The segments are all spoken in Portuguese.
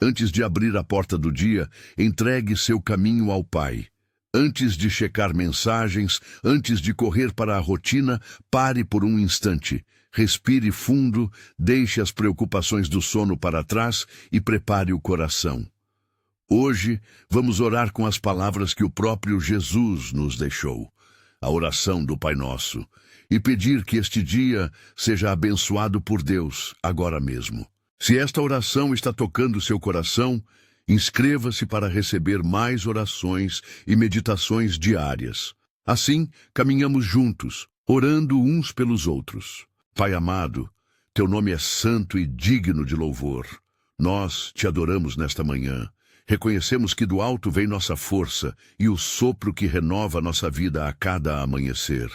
Antes de abrir a porta do dia, entregue seu caminho ao Pai. Antes de checar mensagens, antes de correr para a rotina, pare por um instante. Respire fundo, deixe as preocupações do sono para trás e prepare o coração. Hoje, vamos orar com as palavras que o próprio Jesus nos deixou, a oração do Pai Nosso, e pedir que este dia seja abençoado por Deus agora mesmo. Se esta oração está tocando seu coração, inscreva-se para receber mais orações e meditações diárias. Assim, caminhamos juntos, orando uns pelos outros. Pai amado, teu nome é santo e digno de louvor. Nós te adoramos nesta manhã. Reconhecemos que do alto vem nossa força e o sopro que renova nossa vida a cada amanhecer.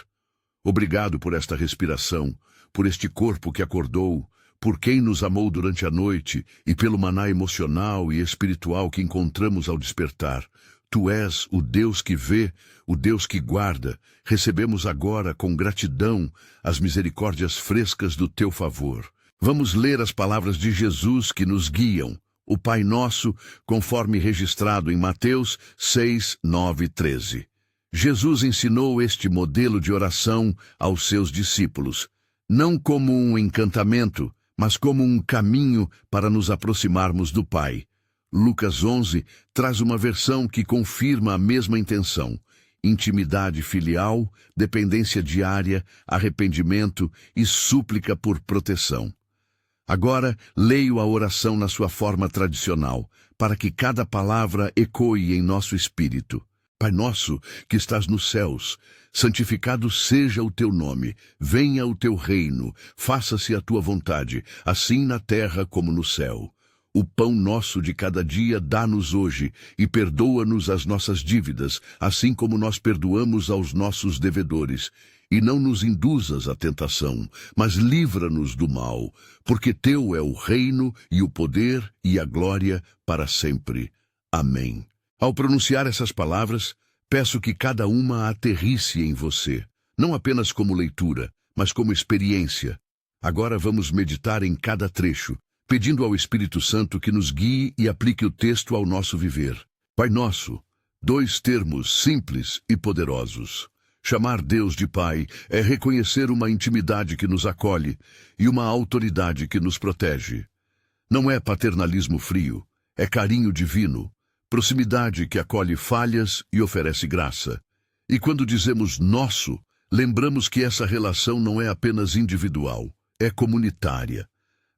Obrigado por esta respiração, por este corpo que acordou, por quem nos amou durante a noite e pelo maná emocional e espiritual que encontramos ao despertar. Tu és o Deus que vê, o Deus que guarda. Recebemos agora, com gratidão, as misericórdias frescas do teu favor. Vamos ler as palavras de Jesus que nos guiam. O Pai Nosso, conforme registrado em Mateus 6, 9 e 13. Jesus ensinou este modelo de oração aos seus discípulos, não como um encantamento, mas como um caminho para nos aproximarmos do Pai. Lucas 11 traz uma versão que confirma a mesma intenção: intimidade filial, dependência diária, arrependimento e súplica por proteção. Agora, leio a oração na sua forma tradicional, para que cada palavra ecoe em nosso espírito. Pai nosso, que estás nos céus, santificado seja o teu nome, venha o teu reino, faça-se a tua vontade, assim na terra como no céu. O pão nosso de cada dia dá-nos hoje, e perdoa-nos as nossas dívidas, assim como nós perdoamos aos nossos devedores. E não nos induzas à tentação, mas livra-nos do mal, porque teu é o reino e o poder e a glória para sempre. Amém. Ao pronunciar essas palavras, peço que cada uma aterrisse em você, não apenas como leitura, mas como experiência. Agora vamos meditar em cada trecho, pedindo ao Espírito Santo que nos guie e aplique o texto ao nosso viver. Pai Nosso, 2 termos simples e poderosos. Chamar Deus de Pai é reconhecer uma intimidade que nos acolhe e uma autoridade que nos protege. Não é paternalismo frio, é carinho divino, proximidade que acolhe falhas e oferece graça. E quando dizemos nosso, lembramos que essa relação não é apenas individual, é comunitária.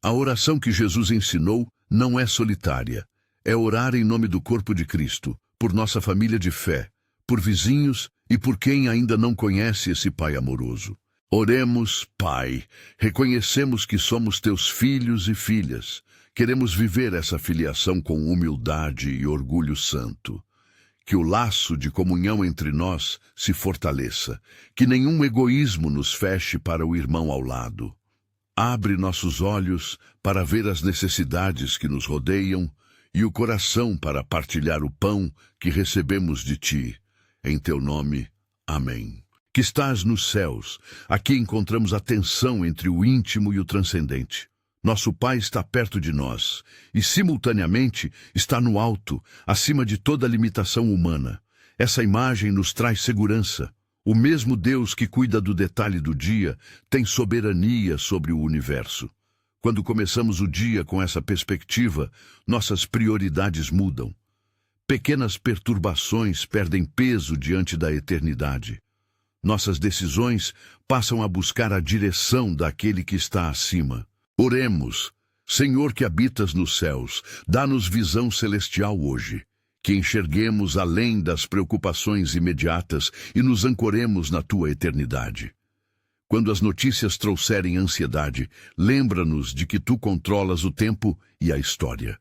A oração que Jesus ensinou não é solitária, é orar em nome do corpo de Cristo, por nossa família de fé, por vizinhos e por quem ainda não conhece esse Pai amoroso. Oremos, Pai, reconhecemos que somos teus filhos e filhas. Queremos viver essa filiação com humildade e orgulho santo. Que o laço de comunhão entre nós se fortaleça, que nenhum egoísmo nos feche para o irmão ao lado. Abre nossos olhos para ver as necessidades que nos rodeiam e o coração para partilhar o pão que recebemos de ti. Em teu nome, amém. Que estás nos céus, aqui encontramos a tensão entre o íntimo e o transcendente. Nosso Pai está perto de nós e, simultaneamente, está no alto, acima de toda limitação humana. Essa imagem nos traz segurança. O mesmo Deus que cuida do detalhe do dia tem soberania sobre o universo. Quando começamos o dia com essa perspectiva, nossas prioridades mudam. Pequenas perturbações perdem peso diante da eternidade. Nossas decisões passam a buscar a direção daquele que está acima. Oremos, Senhor que habitas nos céus, dá-nos visão celestial hoje, que enxerguemos além das preocupações imediatas e nos ancoremos na tua eternidade. Quando as notícias trouxerem ansiedade, lembra-nos de que tu controlas o tempo e a história.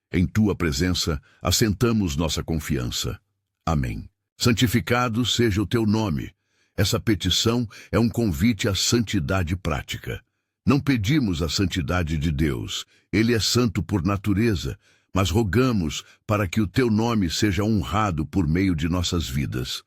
Em tua presença, assentamos nossa confiança. Amém. Santificado seja o teu nome. Essa petição é um convite à santidade prática. Não pedimos a santidade de Deus, ele é santo por natureza, mas rogamos para que o teu nome seja honrado por meio de nossas vidas.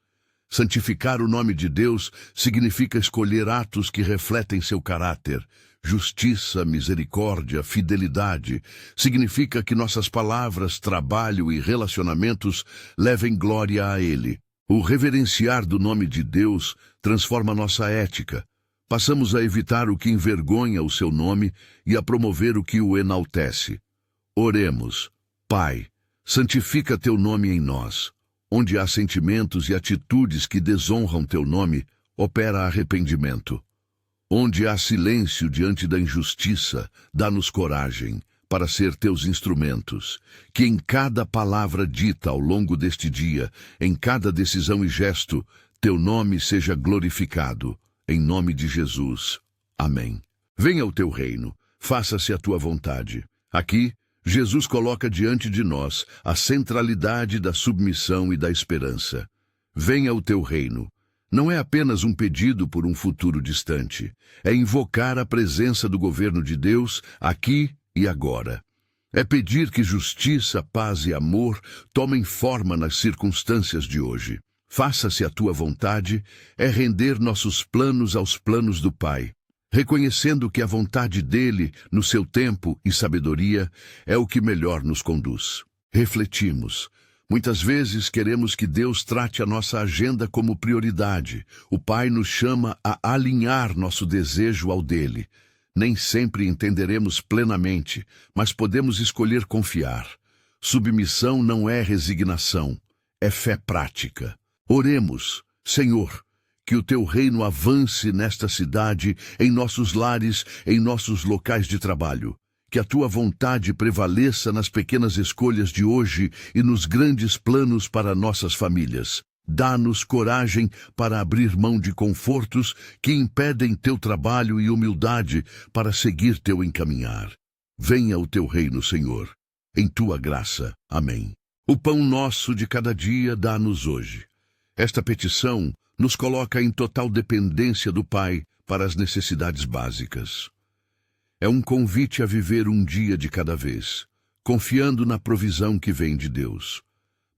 Santificar o nome de Deus significa escolher atos que refletem seu caráter, justiça, misericórdia, fidelidade. Significa que nossas palavras, trabalho e relacionamentos levem glória a Ele. O reverenciar do nome de Deus transforma nossa ética. Passamos a evitar o que envergonha o seu nome e a promover o que o enaltece. Oremos. Pai, santifica teu nome em nós. Onde há sentimentos e atitudes que desonram teu nome, opera arrependimento. Onde há silêncio diante da injustiça, dá-nos coragem para ser teus instrumentos. Que em cada palavra dita ao longo deste dia, em cada decisão e gesto, teu nome seja glorificado. Em nome de Jesus. Amém. Venha o teu reino, faça-se a tua vontade. Aqui, Jesus coloca diante de nós a centralidade da submissão e da esperança. Venha o teu reino. Não é apenas um pedido por um futuro distante. É invocar a presença do governo de Deus aqui e agora. É pedir que justiça, paz e amor tomem forma nas circunstâncias de hoje. Faça-se a tua vontade, é render nossos planos aos planos do Pai, reconhecendo que a vontade dele, no seu tempo e sabedoria, é o que melhor nos conduz. Refletimos. Muitas vezes queremos que Deus trate a nossa agenda como prioridade. O Pai nos chama a alinhar nosso desejo ao dele. Nem sempre entenderemos plenamente, mas podemos escolher confiar. Submissão não é resignação, é fé prática. Oremos, Senhor, que o teu reino avance nesta cidade, em nossos lares, em nossos locais de trabalho. Que a tua vontade prevaleça nas pequenas escolhas de hoje e nos grandes planos para nossas famílias. Dá-nos coragem para abrir mão de confortos que impedem teu trabalho e humildade para seguir teu encaminhar. Venha o teu reino, Senhor, em tua graça. Amém. O pão nosso de cada dia dá-nos hoje. Esta petição nos coloca em total dependência do Pai para as necessidades básicas. É um convite a viver um dia de cada vez, confiando na provisão que vem de Deus.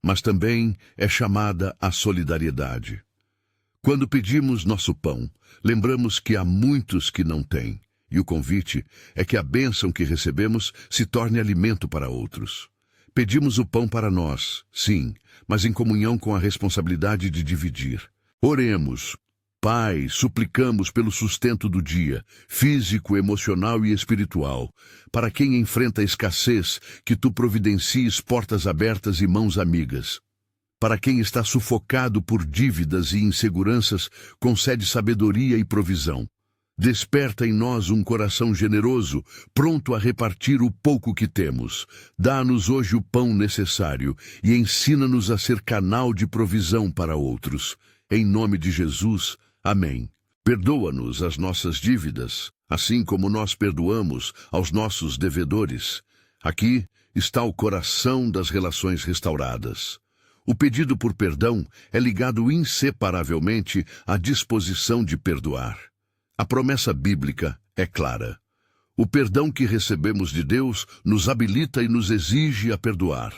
Mas também é chamada à solidariedade. Quando pedimos nosso pão, lembramos que há muitos que não têm, e o convite é que a bênção que recebemos se torne alimento para outros. Pedimos o pão para nós, sim, mas em comunhão com a responsabilidade de dividir. Oremos. Pai, suplicamos pelo sustento do dia, físico, emocional e espiritual. Para quem enfrenta a escassez, que tu providencies portas abertas e mãos amigas. Para quem está sufocado por dívidas e inseguranças, concede sabedoria e provisão. Desperta em nós um coração generoso, pronto a repartir o pouco que temos. Dá-nos hoje o pão necessário e ensina-nos a ser canal de provisão para outros. Em nome de Jesus, amém. Perdoa-nos as nossas dívidas, assim como nós perdoamos aos nossos devedores. Aqui está o coração das relações restauradas. O pedido por perdão é ligado inseparavelmente à disposição de perdoar. A promessa bíblica é clara. O perdão que recebemos de Deus nos habilita e nos exige a perdoar.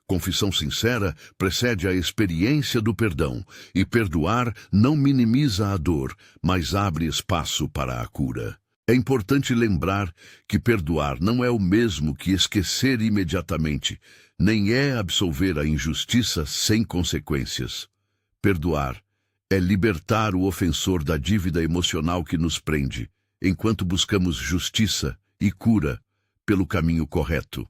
Confissão sincera precede a experiência do perdão, e perdoar não minimiza a dor, mas abre espaço para a cura. É importante lembrar que perdoar não é o mesmo que esquecer imediatamente, nem é absolver a injustiça sem consequências. Perdoar é libertar o ofensor da dívida emocional que nos prende, enquanto buscamos justiça e cura pelo caminho correto.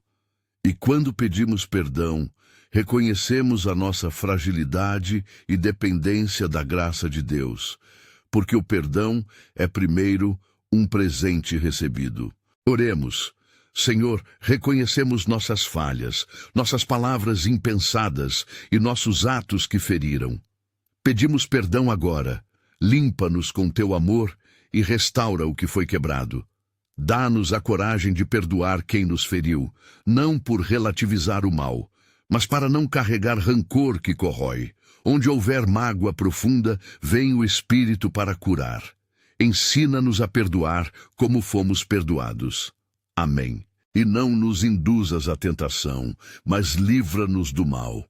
E quando pedimos perdão, reconhecemos a nossa fragilidade e dependência da graça de Deus, porque o perdão é primeiro um presente recebido. Oremos. Senhor, reconhecemos nossas falhas, nossas palavras impensadas e nossos atos que feriram. Pedimos perdão agora, limpa-nos com teu amor e restaura o que foi quebrado. Dá-nos a coragem de perdoar quem nos feriu, não por relativizar o mal, mas para não carregar rancor que corrói. Onde houver mágoa profunda, vem o Espírito para curar. Ensina-nos a perdoar como fomos perdoados. Amém. E não nos induzas à tentação, mas livra-nos do mal.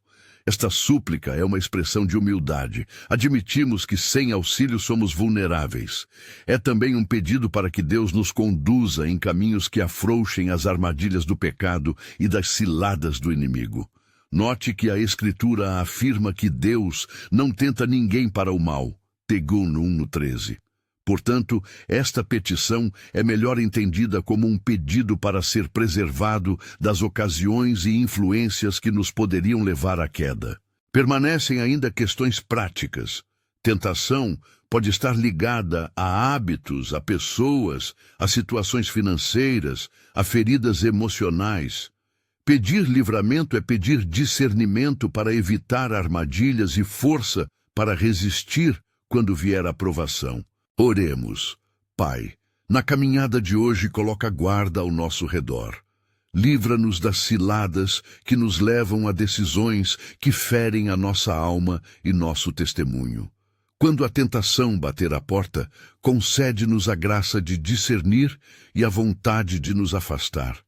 Esta súplica é uma expressão de humildade. Admitimos que sem auxílio somos vulneráveis. É também um pedido para que Deus nos conduza em caminhos que afrouxem as armadilhas do pecado e das ciladas do inimigo. Note que a Escritura afirma que Deus não tenta ninguém para o mal. Tegum 1:13. Portanto, esta petição é melhor entendida como um pedido para ser preservado das ocasiões e influências que nos poderiam levar à queda. Permanecem ainda questões práticas. Tentação pode estar ligada a hábitos, a pessoas, a situações financeiras, a feridas emocionais. Pedir livramento é pedir discernimento para evitar armadilhas e força para resistir quando vier a provação. Oremos. Pai, na caminhada de hoje coloca guarda ao nosso redor. Livra-nos das ciladas que nos levam a decisões que ferem a nossa alma e nosso testemunho. Quando a tentação bater à porta, concede-nos a graça de discernir e a vontade de nos afastar.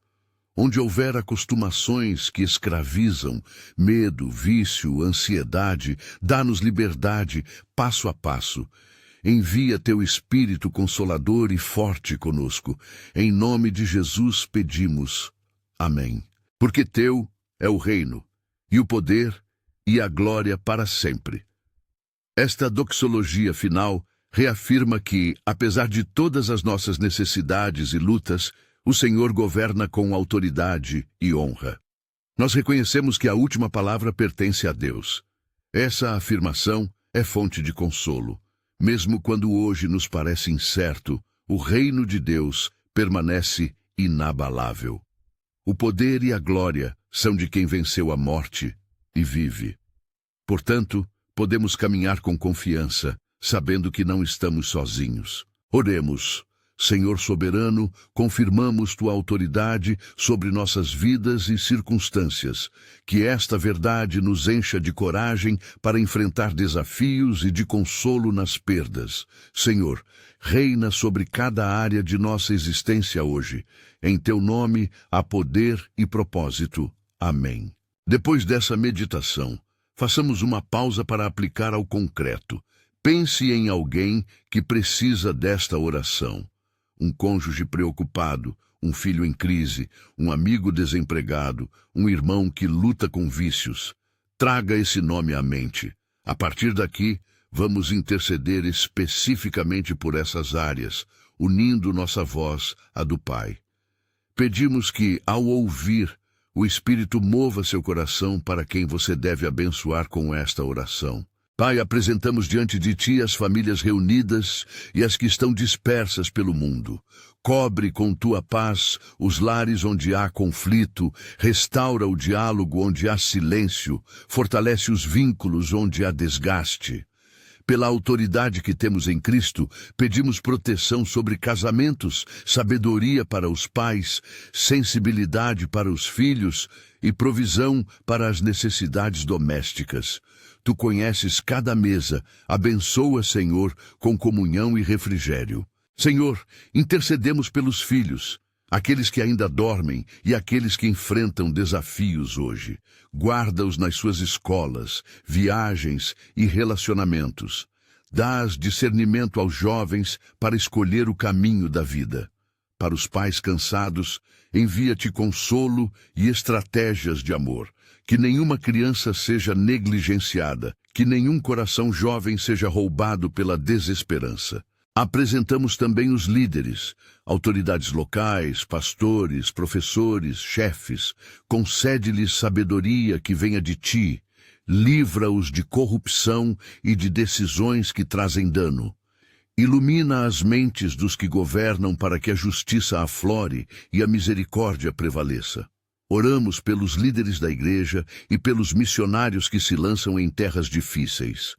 Onde houver acostumações que escravizam, medo, vício, ansiedade, dá-nos liberdade, passo a passo. Envia teu Espírito Consolador e forte conosco. Em nome de Jesus pedimos. Amém. Porque teu é o reino, e o poder, e a glória para sempre. Esta doxologia final reafirma que, apesar de todas as nossas necessidades e lutas, o Senhor governa com autoridade e honra. Nós reconhecemos que a última palavra pertence a Deus. Essa afirmação é fonte de consolo. Mesmo quando hoje nos parece incerto, o reino de Deus permanece inabalável. O poder e a glória são de quem venceu a morte e vive. Portanto, podemos caminhar com confiança, sabendo que não estamos sozinhos. Oremos. Senhor soberano, confirmamos tua autoridade sobre nossas vidas e circunstâncias. Que esta verdade nos encha de coragem para enfrentar desafios e de consolo nas perdas. Senhor, reina sobre cada área de nossa existência hoje. Em teu nome há poder e propósito. Amém. Depois dessa meditação, façamos uma pausa para aplicar ao concreto. Pense em alguém que precisa desta oração. Um cônjuge preocupado, um filho em crise, um amigo desempregado, um irmão que luta com vícios. Traga esse nome à mente. A partir daqui, vamos interceder especificamente por essas áreas, unindo nossa voz à do Pai. Pedimos que, ao ouvir, o Espírito mova seu coração para quem você deve abençoar com esta oração. Pai, apresentamos diante de Ti as famílias reunidas e as que estão dispersas pelo mundo. Cobre com Tua paz os lares onde há conflito, restaura o diálogo onde há silêncio, fortalece os vínculos onde há desgaste. Pela autoridade que temos em Cristo, pedimos proteção sobre casamentos, sabedoria para os pais, sensibilidade para os filhos e provisão para as necessidades domésticas. Tu conheces cada mesa, abençoa, Senhor, com comunhão e refrigério. Senhor, intercedemos pelos filhos, aqueles que ainda dormem e aqueles que enfrentam desafios hoje. Guarda-os nas suas escolas, viagens e relacionamentos. Dás discernimento aos jovens para escolher o caminho da vida. Para os pais cansados, envia-te consolo e estratégias de amor. Que nenhuma criança seja negligenciada, que nenhum coração jovem seja roubado pela desesperança. Apresentamos também os líderes, autoridades locais, pastores, professores, chefes. Concede-lhes sabedoria que venha de Ti. Livra-os de corrupção e de decisões que trazem dano. Ilumina as mentes dos que governam para que a justiça aflore e a misericórdia prevaleça. Oramos pelos líderes da igreja e pelos missionários que se lançam em terras difíceis.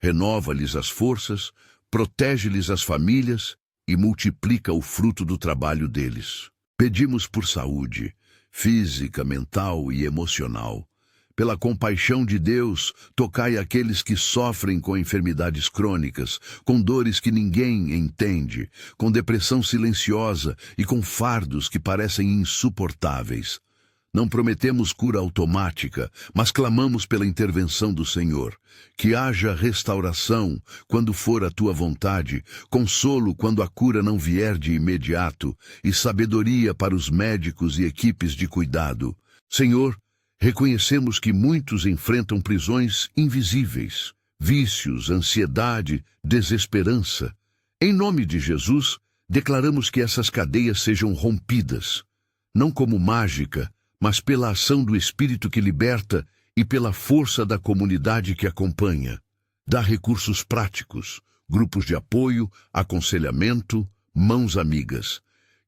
Renova-lhes as forças, protege-lhes as famílias e multiplica o fruto do trabalho deles. Pedimos por saúde, física, mental e emocional. Pela compaixão de Deus, tocai aqueles que sofrem com enfermidades crônicas, com dores que ninguém entende, com depressão silenciosa e com fardos que parecem insuportáveis. Não prometemos cura automática, mas clamamos pela intervenção do Senhor. Que haja restauração quando for a tua vontade, consolo quando a cura não vier de imediato, e sabedoria para os médicos e equipes de cuidado. Senhor, reconhecemos que muitos enfrentam prisões invisíveis, vícios, ansiedade, desesperança. Em nome de Jesus, declaramos que essas cadeias sejam rompidas, não como mágica, mas pela ação do Espírito que liberta e pela força da comunidade que acompanha. Dá recursos práticos, grupos de apoio, aconselhamento, mãos amigas.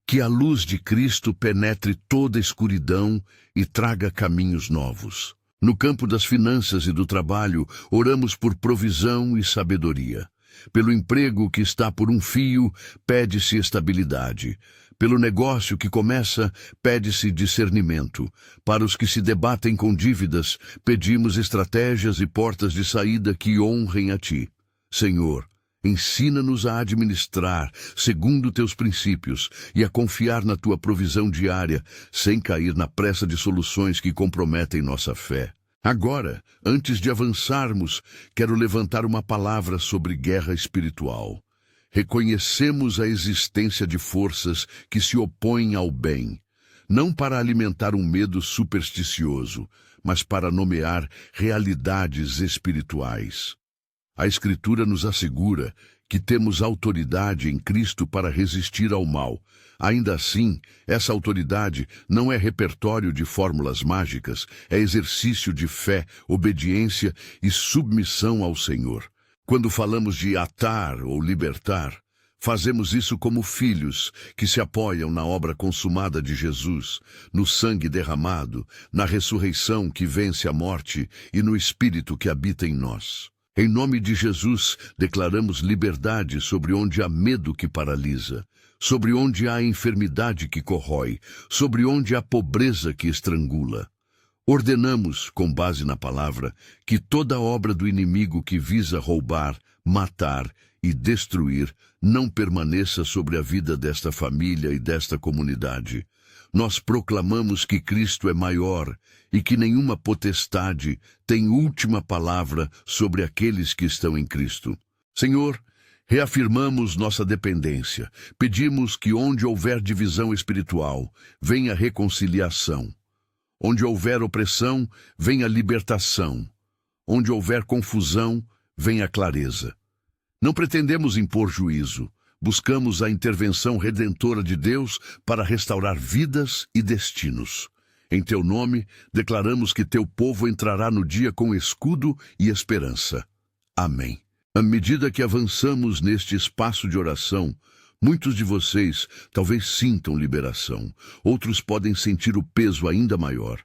Que a luz de Cristo penetre toda a escuridão e traga caminhos novos. No campo das finanças e do trabalho, oramos por provisão e sabedoria. Pelo emprego que está por um fio, pede-se estabilidade. Pelo negócio que começa, pede-se discernimento. Para os que se debatem com dívidas, pedimos estratégias e portas de saída que honrem a Ti. Senhor, ensina-nos a administrar segundo Teus princípios e a confiar na Tua provisão diária, sem cair na pressa de soluções que comprometem nossa fé. Agora, antes de avançarmos, quero levantar uma palavra sobre guerra espiritual. Reconhecemos a existência de forças que se opõem ao bem, não para alimentar um medo supersticioso, mas para nomear realidades espirituais. A Escritura nos assegura que temos autoridade em Cristo para resistir ao mal. Ainda assim, essa autoridade não é repertório de fórmulas mágicas, é exercício de fé, obediência e submissão ao Senhor. Quando falamos de atar ou libertar, fazemos isso como filhos que se apoiam na obra consumada de Jesus, no sangue derramado, na ressurreição que vence a morte e no Espírito que habita em nós. Em nome de Jesus, declaramos liberdade sobre onde há medo que paralisa, sobre onde há enfermidade que corrói, sobre onde há pobreza que estrangula. Ordenamos, com base na palavra, que toda obra do inimigo que visa roubar, matar e destruir não permaneça sobre a vida desta família e desta comunidade. Nós proclamamos que Cristo é maior e que nenhuma potestade tem última palavra sobre aqueles que estão em Cristo. Senhor, reafirmamos nossa dependência. Pedimos que onde houver divisão espiritual, venha reconciliação. Onde houver opressão, venha libertação. Onde houver confusão, venha clareza. Não pretendemos impor juízo. Buscamos a intervenção redentora de Deus para restaurar vidas e destinos. Em Teu nome, declaramos que Teu povo entrará no dia com escudo e esperança. Amém. À medida que avançamos neste espaço de oração, muitos de vocês talvez sintam liberação, outros podem sentir o peso ainda maior.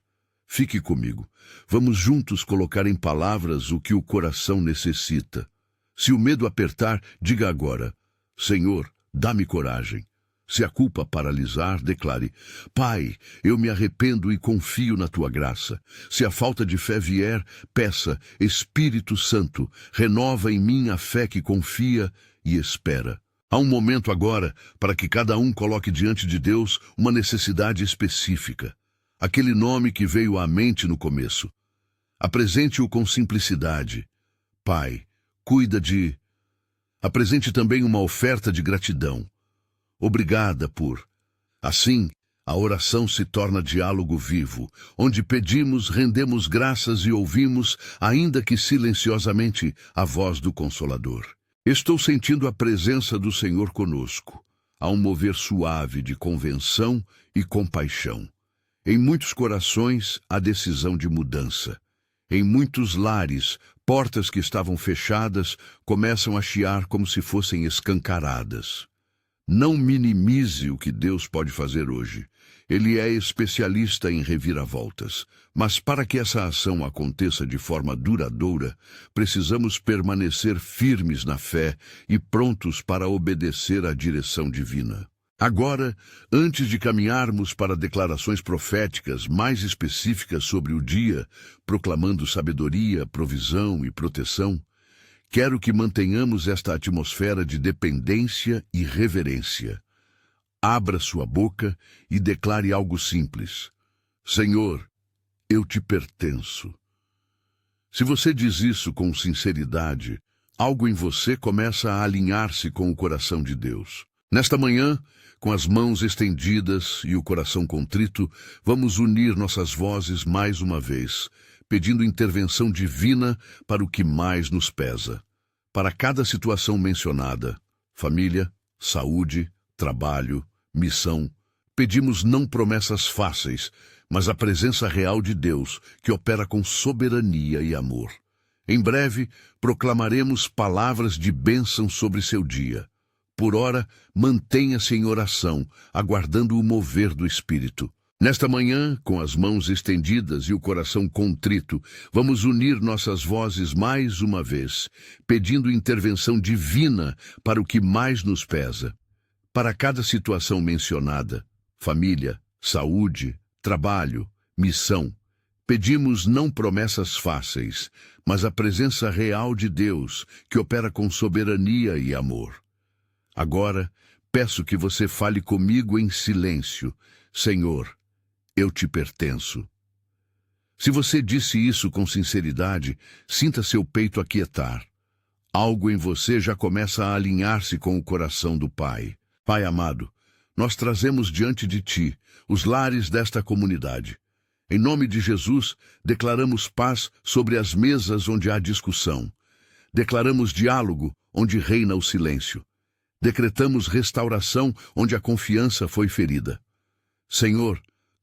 Fique comigo. Vamos juntos colocar em palavras o que o coração necessita. Se o medo apertar, diga agora: Senhor, dá-me coragem. Se a culpa paralisar, declare: Pai, eu me arrependo e confio na Tua graça. Se a falta de fé vier, peça: Espírito Santo, renova em mim a fé que confia e espera. Há um momento agora para que cada um coloque diante de Deus uma necessidade específica. Aquele nome que veio à mente no começo. Apresente-o com simplicidade. Pai, cuida de... Apresente também uma oferta de gratidão. Obrigada por... Assim, a oração se torna diálogo vivo, onde pedimos, rendemos graças e ouvimos, ainda que silenciosamente, a voz do Consolador. Estou sentindo a presença do Senhor conosco. Há um mover suave de convenção e compaixão. Em muitos corações, há decisão de mudança. Em muitos lares, portas que estavam fechadas começam a chiar como se fossem escancaradas. Não minimize o que Deus pode fazer hoje. Ele é especialista em reviravoltas. Mas para que essa ação aconteça de forma duradoura, precisamos permanecer firmes na fé e prontos para obedecer à direção divina. Agora, antes de caminharmos para declarações proféticas mais específicas sobre o dia, proclamando sabedoria, provisão e proteção, quero que mantenhamos esta atmosfera de dependência e reverência. Abra sua boca e declare algo simples. Senhor, eu te pertenço. Se você diz isso com sinceridade, algo em você começa a alinhar-se com o coração de Deus. Nesta manhã, com as mãos estendidas e o coração contrito, vamos unir nossas vozes mais uma vez, pedindo intervenção divina para o que mais nos pesa. Para cada situação mencionada, família, saúde, trabalho, missão, pedimos não promessas fáceis, mas a presença real de Deus, que opera com soberania e amor. Em breve, proclamaremos palavras de bênção sobre seu dia. Por ora, mantenha-se em oração, aguardando o mover do Espírito. Nesta manhã, com as mãos estendidas e o coração contrito, vamos unir nossas vozes mais uma vez, pedindo intervenção divina para o que mais nos pesa. Para cada situação mencionada, família, saúde, trabalho, missão, pedimos não promessas fáceis, mas a presença real de Deus, que opera com soberania e amor. Agora, peço que você fale comigo em silêncio. Senhor, eu te pertenço. Se você disse isso com sinceridade, sinta seu peito aquietar. Algo em você já começa a alinhar-se com o coração do Pai. Pai amado, nós trazemos diante de Ti os lares desta comunidade. Em nome de Jesus, declaramos paz sobre as mesas onde há discussão. Declaramos diálogo onde reina o silêncio. Decretamos restauração onde a confiança foi ferida. Senhor,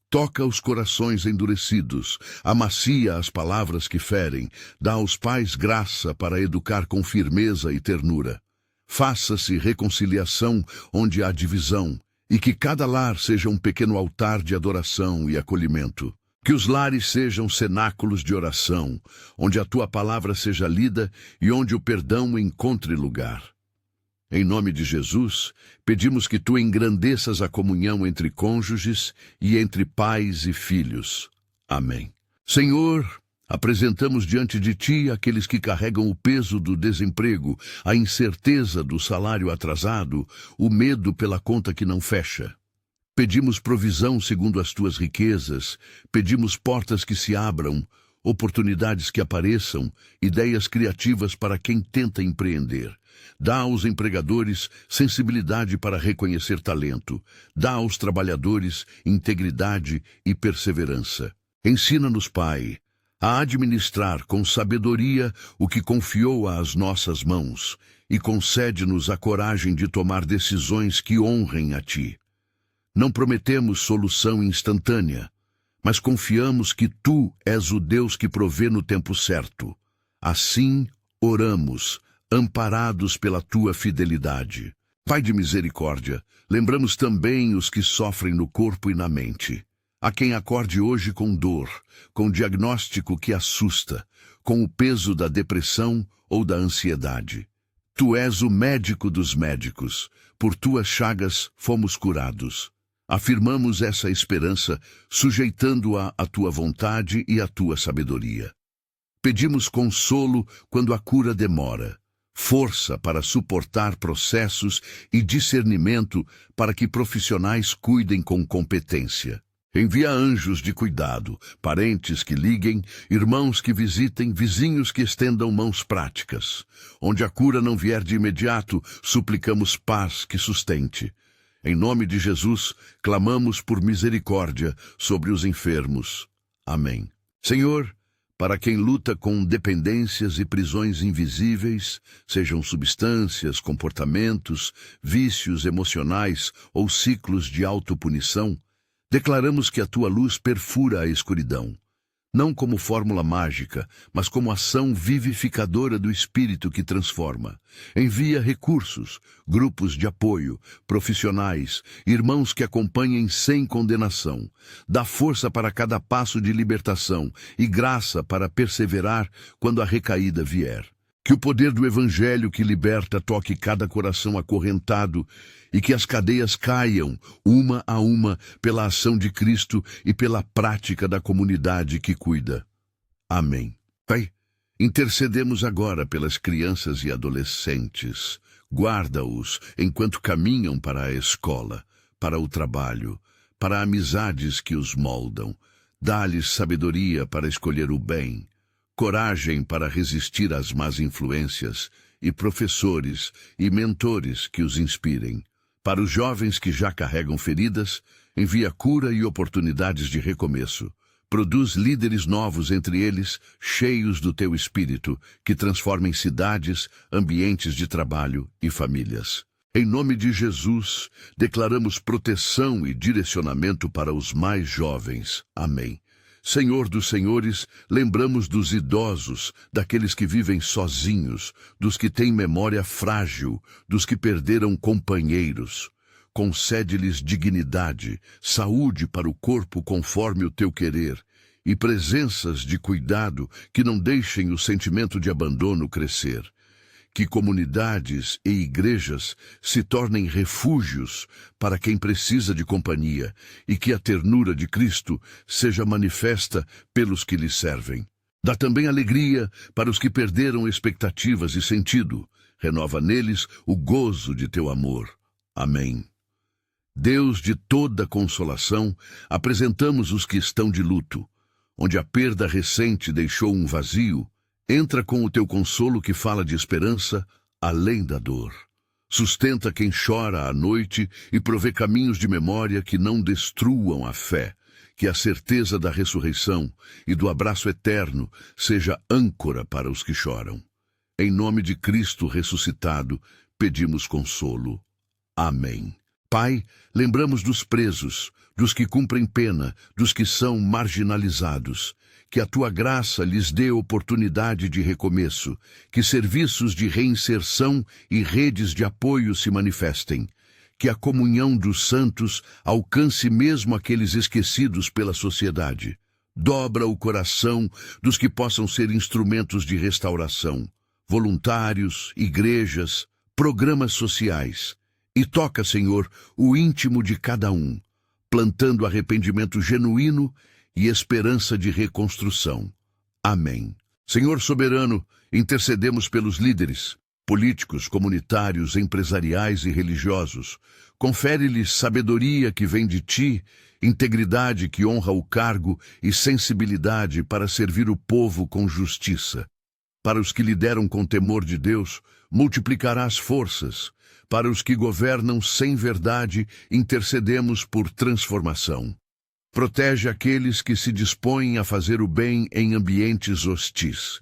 toca os corações endurecidos, amacia as palavras que ferem, dá aos pais graça para educar com firmeza e ternura. Faça-se reconciliação onde há divisão, e que cada lar seja um pequeno altar de adoração e acolhimento. Que os lares sejam cenáculos de oração, onde a tua palavra seja lida e onde o perdão encontre lugar. Em nome de Jesus, pedimos que tu engrandeças a comunhão entre cônjuges e entre pais e filhos. Amém. Senhor, apresentamos diante de ti aqueles que carregam o peso do desemprego, a incerteza do salário atrasado, o medo pela conta que não fecha. Pedimos provisão segundo as tuas riquezas, pedimos portas que se abram, oportunidades que apareçam, ideias criativas para quem tenta empreender. Dá aos empregadores sensibilidade para reconhecer talento. Dá aos trabalhadores integridade e perseverança. Ensina-nos, Pai, a administrar com sabedoria o que confiou às nossas mãos e concede-nos a coragem de tomar decisões que honrem a Ti. Não prometemos solução instantânea, mas confiamos que Tu és o Deus que provê no tempo certo. Assim, oramos, amparados pela Tua fidelidade. Pai de misericórdia, lembramos também os que sofrem no corpo e na mente. Há quem acorde hoje com dor, com diagnóstico que assusta, com o peso da depressão ou da ansiedade. Tu és o médico dos médicos, por Tuas chagas fomos curados. Afirmamos essa esperança, sujeitando-a à Tua vontade e à Tua sabedoria. Pedimos consolo quando a cura demora, força para suportar processos e discernimento para que profissionais cuidem com competência. Envia anjos de cuidado, parentes que liguem, irmãos que visitem, vizinhos que estendam mãos práticas. Onde a cura não vier de imediato, suplicamos paz que sustente. Em nome de Jesus, clamamos por misericórdia sobre os enfermos. Amém. Senhor, para quem luta com dependências e prisões invisíveis, sejam substâncias, comportamentos, vícios emocionais ou ciclos de autopunição, declaramos que a Tua luz perfura a escuridão, não como fórmula mágica, mas como ação vivificadora do Espírito que transforma. Envia recursos, grupos de apoio, profissionais, irmãos que acompanhem sem condenação. Dá força para cada passo de libertação e graça para perseverar quando a recaída vier. Que o poder do Evangelho que liberta toque cada coração acorrentado e que as cadeias caiam, uma a uma, pela ação de Cristo e pela prática da comunidade que cuida. Amém. Pai, intercedemos agora pelas crianças e adolescentes. Guarda-os enquanto caminham para a escola, para o trabalho, para amizades que os moldam. Dá-lhes sabedoria para escolher o bem, coragem para resistir às más influências e professores e mentores que os inspirem. Para os jovens que já carregam feridas, envia cura e oportunidades de recomeço. Produz líderes novos entre eles, cheios do teu espírito, que transformem cidades, ambientes de trabalho e famílias. Em nome de Jesus, declaramos proteção e direcionamento para os mais jovens. Amém. Senhor dos senhores, lembramos dos idosos, daqueles que vivem sozinhos, dos que têm memória frágil, dos que perderam companheiros. Concede-lhes dignidade, saúde para o corpo conforme o teu querer, e presenças de cuidado que não deixem o sentimento de abandono crescer. Que comunidades e igrejas se tornem refúgios para quem precisa de companhia e que a ternura de Cristo seja manifesta pelos que lhe servem. Dá também alegria para os que perderam expectativas e sentido. Renova neles o gozo de teu amor. Amém. Deus de toda consolação, apresentamos os que estão de luto, onde a perda recente deixou um vazio. Entra com o teu consolo que fala de esperança além da dor. Sustenta quem chora à noite e provê caminhos de memória que não destruam a fé. Que a certeza da ressurreição e do abraço eterno seja âncora para os que choram. Em nome de Cristo ressuscitado, pedimos consolo. Amém. Pai, lembramos dos presos, dos que cumprem pena, dos que são marginalizados. Que a tua graça lhes dê oportunidade de recomeço, que serviços de reinserção e redes de apoio se manifestem, que a comunhão dos santos alcance mesmo aqueles esquecidos pela sociedade. Dobra o coração dos que possam ser instrumentos de restauração, voluntários, igrejas, programas sociais. E toca, Senhor, o íntimo de cada um, plantando arrependimento genuíno e esperança de reconstrução. Amém. Senhor soberano, intercedemos pelos líderes, políticos, comunitários, empresariais e religiosos. Confere-lhes sabedoria que vem de ti, integridade que honra o cargo e sensibilidade para servir o povo com justiça. Para os que lideram com temor de Deus, multiplicarás forças. Para os que governam sem verdade, intercedemos por transformação. Protege aqueles que se dispõem a fazer o bem em ambientes hostis.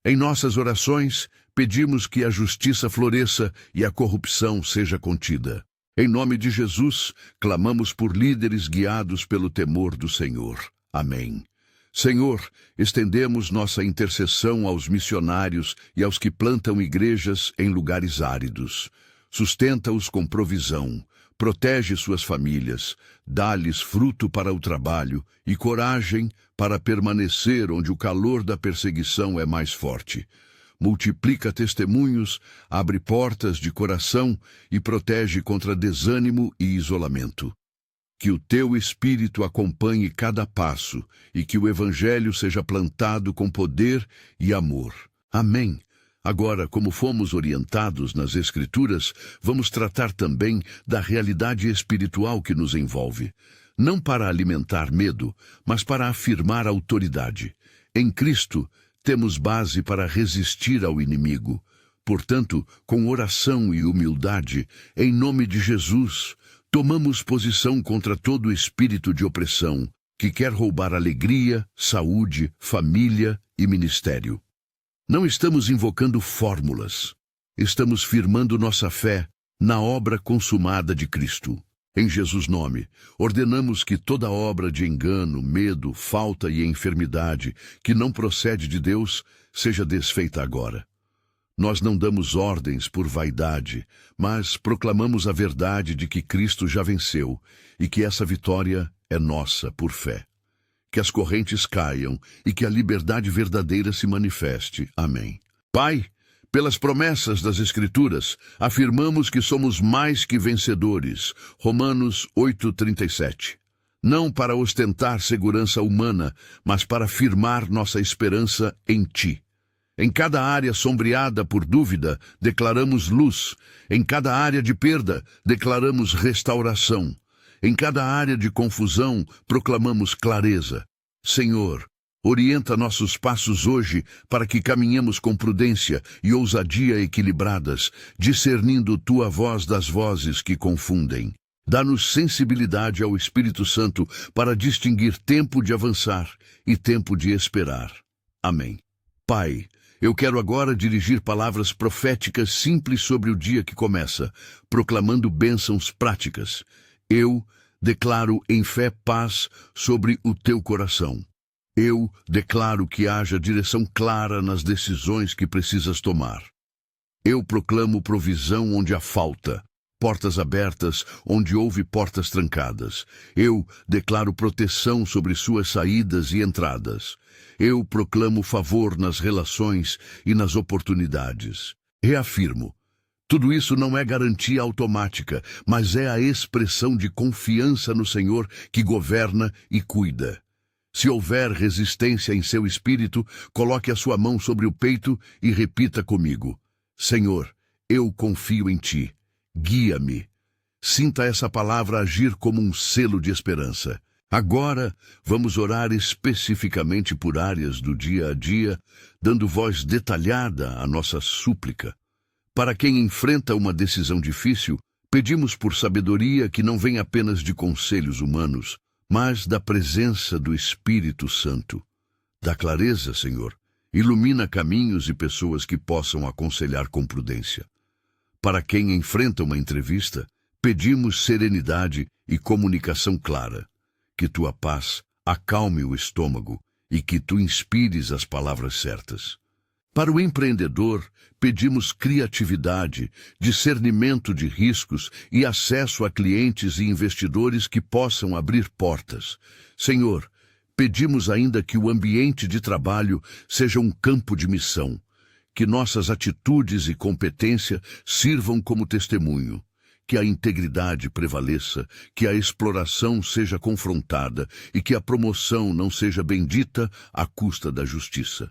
Em nossas orações, pedimos que a justiça floresça e a corrupção seja contida. Em nome de Jesus, clamamos por líderes guiados pelo temor do Senhor. Amém. Senhor, estendemos nossa intercessão aos missionários e aos que plantam igrejas em lugares áridos. Sustenta-os com provisão. Protege suas famílias, dá-lhes fruto para o trabalho e coragem para permanecer onde o calor da perseguição é mais forte. Multiplica testemunhos, abre portas de coração e protege contra desânimo e isolamento. Que o teu Espírito acompanhe cada passo e que o Evangelho seja plantado com poder e amor. Amém. Agora, como fomos orientados nas Escrituras, vamos tratar também da realidade espiritual que nos envolve. Não para alimentar medo, mas para afirmar autoridade. Em Cristo, temos base para resistir ao inimigo. Portanto, com oração e humildade, em nome de Jesus, tomamos posição contra todo espírito de opressão que quer roubar alegria, saúde, família e ministério. Não estamos invocando fórmulas. Estamos firmando nossa fé na obra consumada de Cristo. Em Jesus' nome, ordenamos que toda obra de engano, medo, falta e enfermidade que não procede de Deus seja desfeita agora. Nós não damos ordens por vaidade, mas proclamamos a verdade de que Cristo já venceu e que essa vitória é nossa por fé. Que as correntes caiam e que a liberdade verdadeira se manifeste. Amém. Pai, pelas promessas das Escrituras, afirmamos que somos mais que vencedores. Romanos 8:37. Não para ostentar segurança humana, mas para firmar nossa esperança em Ti. Em cada área sombreada por dúvida, declaramos luz. Em cada área de perda, declaramos restauração. Em cada área de confusão, proclamamos clareza. Senhor, orienta nossos passos hoje para que caminhemos com prudência e ousadia equilibradas, discernindo tua voz das vozes que confundem. Dá-nos sensibilidade ao Espírito Santo para distinguir tempo de avançar e tempo de esperar. Amém. Pai, eu quero agora dirigir palavras proféticas simples sobre o dia que começa, proclamando bênçãos práticas. Eu declaro em fé paz sobre o teu coração. Eu declaro que haja direção clara nas decisões que precisas tomar. Eu proclamo provisão onde há falta, portas abertas onde houve portas trancadas. Eu declaro proteção sobre suas saídas e entradas. Eu proclamo favor nas relações e nas oportunidades. Reafirmo, tudo isso não é garantia automática, mas é a expressão de confiança no Senhor que governa e cuida. Se houver resistência em seu espírito, coloque a sua mão sobre o peito e repita comigo: Senhor, eu confio em ti. Guia-me. Sinta essa palavra agir como um selo de esperança. Agora, vamos orar especificamente por áreas do dia a dia, dando voz detalhada à nossa súplica. Para quem enfrenta uma decisão difícil, pedimos por sabedoria que não vem apenas de conselhos humanos, mas da presença do Espírito Santo. Dá clareza, Senhor. Ilumina caminhos e pessoas que possam aconselhar com prudência. Para quem enfrenta uma entrevista, pedimos serenidade e comunicação clara. Que tua paz acalme o estômago e que tu inspires as palavras certas. Para o empreendedor, pedimos criatividade, discernimento de riscos e acesso a clientes e investidores que possam abrir portas. Senhor, pedimos ainda que o ambiente de trabalho seja um campo de missão, que nossas atitudes e competência sirvam como testemunho, que a integridade prevaleça, que a exploração seja confrontada e que a promoção não seja bendita à custa da justiça.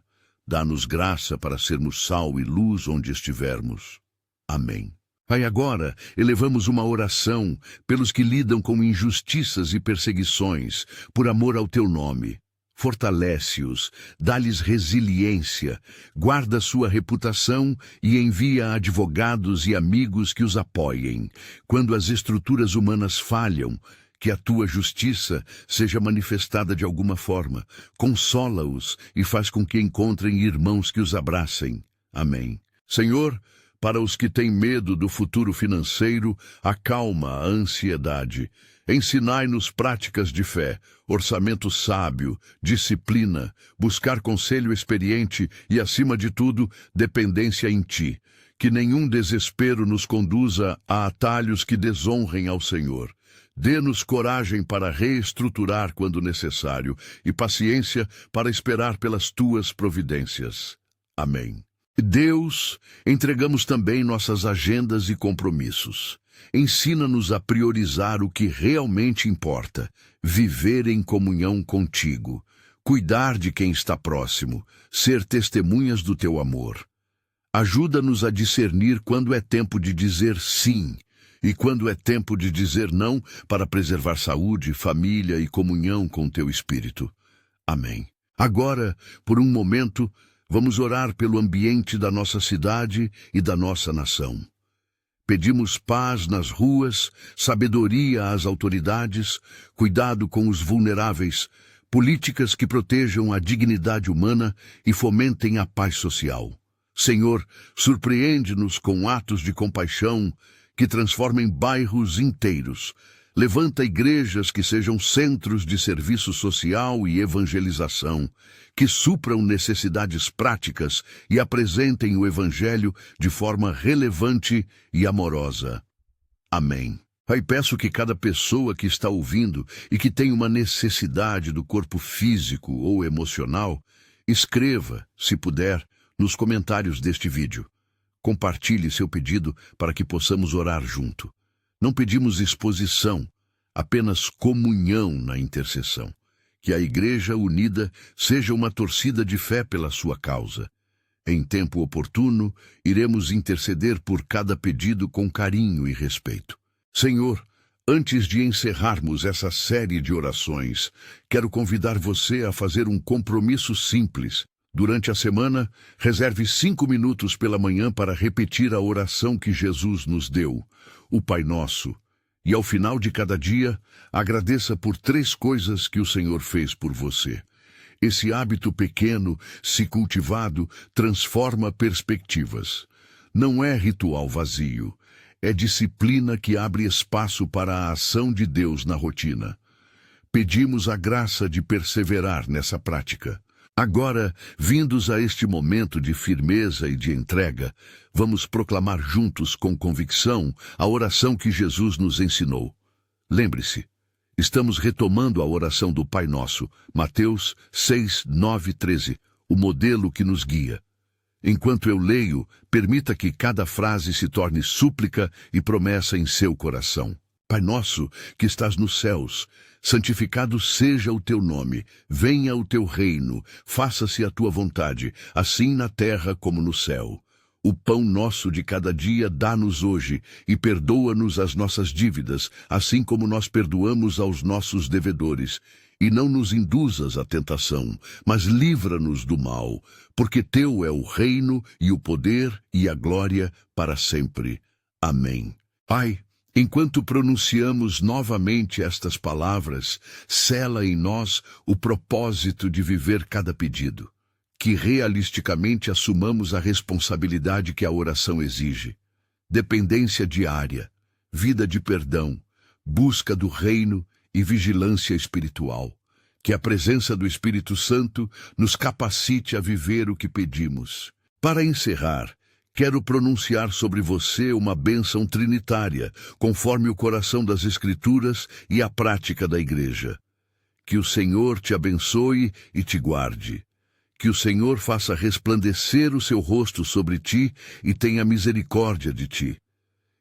Dá-nos graça para sermos sal e luz onde estivermos. Amém. Pai, agora elevamos uma oração pelos que lidam com injustiças e perseguições, por amor ao teu nome. Fortalece-os, dá-lhes resiliência, guarda sua reputação e envia advogados e amigos que os apoiem. Quando as estruturas humanas falham, que a tua justiça seja manifestada de alguma forma. Consola-os e faz com que encontrem irmãos que os abracem. Amém. Senhor, para os que têm medo do futuro financeiro, acalma a ansiedade. Ensinai-nos práticas de fé, orçamento sábio, disciplina, buscar conselho experiente e, acima de tudo, dependência em ti. Que nenhum desespero nos conduza a atalhos que desonrem ao Senhor. Dê-nos coragem para reestruturar quando necessário e paciência para esperar pelas tuas providências. Amém. Deus, entregamos também nossas agendas e compromissos. Ensina-nos a priorizar o que realmente importa, viver em comunhão contigo, cuidar de quem está próximo, ser testemunhas do teu amor. Ajuda-nos a discernir quando é tempo de dizer sim e quando é tempo de dizer não para preservar saúde, família e comunhão com teu Espírito. Amém. Agora, por um momento, vamos orar pelo ambiente da nossa cidade e da nossa nação. Pedimos paz nas ruas, sabedoria às autoridades, cuidado com os vulneráveis, políticas que protejam a dignidade humana e fomentem a paz social. Senhor, surpreende-nos com atos de compaixão que transformem bairros inteiros. Levanta igrejas que sejam centros de serviço social e evangelização, que supram necessidades práticas e apresentem o Evangelho de forma relevante e amorosa. Amém. Pai, peço que cada pessoa que está ouvindo e que tem uma necessidade do corpo físico ou emocional, escreva, se puder, nos comentários deste vídeo. Compartilhe seu pedido para que possamos orar junto. Não pedimos exposição, apenas comunhão na intercessão. Que a Igreja unida seja uma torcida de fé pela sua causa. Em tempo oportuno, iremos interceder por cada pedido com carinho e respeito. Senhor, Antes de encerrarmos essa série de orações, quero convidar você a fazer um compromisso simples. Durante a semana, reserve 5 minutos pela manhã para repetir a oração que Jesus nos deu, o Pai Nosso. E ao final de cada dia, agradeça por 3 coisas que o Senhor fez por você. Esse hábito pequeno, se cultivado, transforma perspectivas. Não é ritual vazio. É disciplina que abre espaço para a ação de Deus na rotina. Pedimos a graça de perseverar nessa prática. Agora, vindos a este momento de firmeza e de entrega, vamos proclamar juntos com convicção a oração que Jesus nos ensinou. Lembre-se, estamos retomando a oração do Pai Nosso, Mateus 6, 9, 13, o modelo que nos guia. Enquanto eu leio, permita que cada frase se torne súplica e promessa em seu coração. Pai nosso, que estás nos céus, santificado seja o teu nome, venha o teu reino, faça-se a tua vontade, assim na terra como no céu. O pão nosso de cada dia dá-nos hoje, e perdoa-nos as nossas dívidas, assim como nós perdoamos aos nossos devedores. E não nos induzas à tentação, mas livra-nos do mal, porque teu é o reino e o poder e a glória para sempre. Amém. Pai, enquanto pronunciamos novamente estas palavras, sela em nós o propósito de viver cada pedido. Que realisticamente assumamos a responsabilidade que a oração exige. Dependência diária, vida de perdão, busca do reino e vigilância espiritual. Que a presença do Espírito Santo nos capacite a viver o que pedimos. Para encerrar, quero pronunciar sobre você uma bênção trinitária, conforme o coração das Escrituras e a prática da Igreja. Que o Senhor te abençoe e te guarde. Que o Senhor faça resplandecer o seu rosto sobre ti e tenha misericórdia de ti.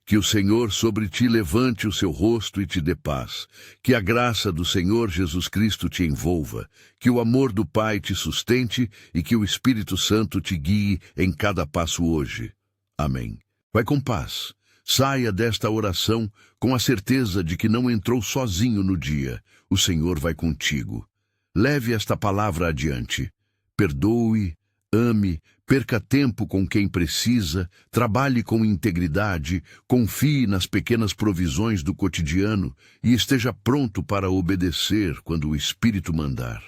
Que o Senhor sobre ti levante o seu rosto e te dê paz. Que a graça do Senhor Jesus Cristo te envolva. Que o amor do Pai te sustente e que o Espírito Santo te guie em cada passo hoje. Amém. Vai com paz. Saia desta oração com a certeza de que não entrou sozinho no dia. O Senhor vai contigo. Leve esta palavra adiante. Perdoe, ame, perca tempo com quem precisa, trabalhe com integridade, confie nas pequenas provisões do cotidiano e esteja pronto para obedecer quando o Espírito mandar.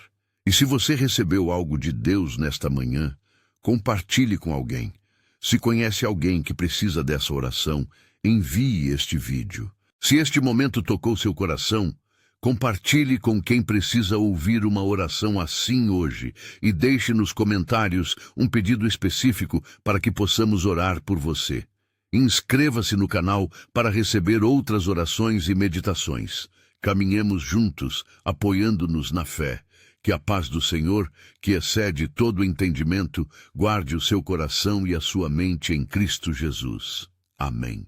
E se você recebeu algo de Deus nesta manhã, compartilhe com alguém. Se conhece alguém que precisa dessa oração, envie este vídeo. Se este momento tocou seu coração, compartilhe com quem precisa ouvir uma oração assim hoje e deixe nos comentários um pedido específico para que possamos orar por você. Inscreva-se no canal para receber outras orações e meditações. Caminhemos juntos, apoiando-nos na fé. Que a paz do Senhor, que excede todo entendimento, guarde o seu coração e a sua mente em Cristo Jesus. Amém.